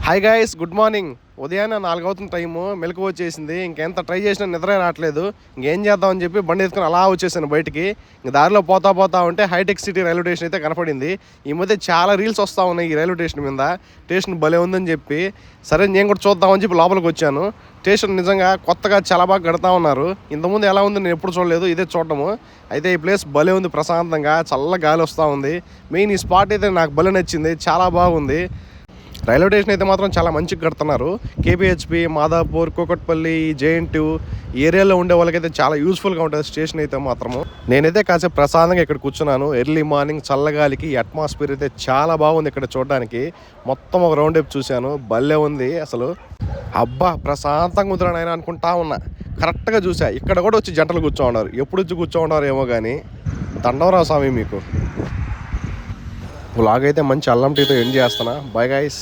Hi guys, good morning. ఉదయాన్నే 4 అవుతున్న time, మెలకు వచ్చేసింది. ఇంకెంత ట్రై చేసినా నిద్రే రావట్లేదు. ఇంకేం చేద్దామని చెప్పి బండి ఎత్తుకుని అలా వచ్చేసాను బయటికి. ఇంక దారిలో పోతా ఉంటే హైటెక్ సిటీ రైల్వే స్టేషన్ అయితే కనపడింది. ఈ మధ్య చాలా రీల్స్ వస్తూ ఉన్నాయి ఈ రైల్వే స్టేషన్ మీద. స్టేషన్ భలే ఉందని చెప్పి సరే నేను కూడా చూద్దామని చెప్పి లోపలికి వచ్చాను. స్టేషన్ నిజంగా కొత్తగా చాలా బాగా కడతా ఉన్నారు. ఇంతకుముందు ఎలా ఉంది నేను ఎప్పుడు చూడలేదు, ఇదే చూడటము. అయితే ఈ ప్లేస్ భలే ఉంది, ప్రశాంతంగా చల్ల గాలి వస్తూ ఉంది. మెయిన్ ఈ స్పాట్ అయితే నాకు భలే నచ్చింది, చాలా బాగుంది. రైల్వే స్టేషన్ అయితే మాత్రం చాలా మంచిగా కడుతున్నారు. కేపీహెచ్పి, మాదాపూర్, కూకట్పల్లి, జేఎన్టీ ఈ ఏరియాలో ఉండే వాళ్ళకైతే చాలా యూస్ఫుల్గా ఉంటుంది స్టేషన్ అయితే మాత్రము. నేనైతే కాసేపు ప్రశాంతంగా ఇక్కడ కూర్చున్నాను. ఎర్లీ మార్నింగ్ చల్లగాలికి అట్మాస్ఫియర్ అయితే చాలా బాగుంది ఇక్కడ చూడడానికి. మొత్తం ఒక రౌండ్ వైపు చూశాను, భలే ఉంది అసలు. అబ్బా ప్రశాంతంగా కుదిరాను ఆయన అనుకుంటా ఉన్నా. కరెక్ట్గా చూసా, ఇక్కడ కూడా వచ్చి జంటలు కూర్చో ఉన్నారు. ఎప్పుడు వచ్చి కూర్చో ఉన్నారు ఏమో కానీ. దండవరా స్వామి మీకు. వ్లాగ్ అయితే మంచి అల్లం టీతో ఎండ్ చేస్తున్నా. Bye guys.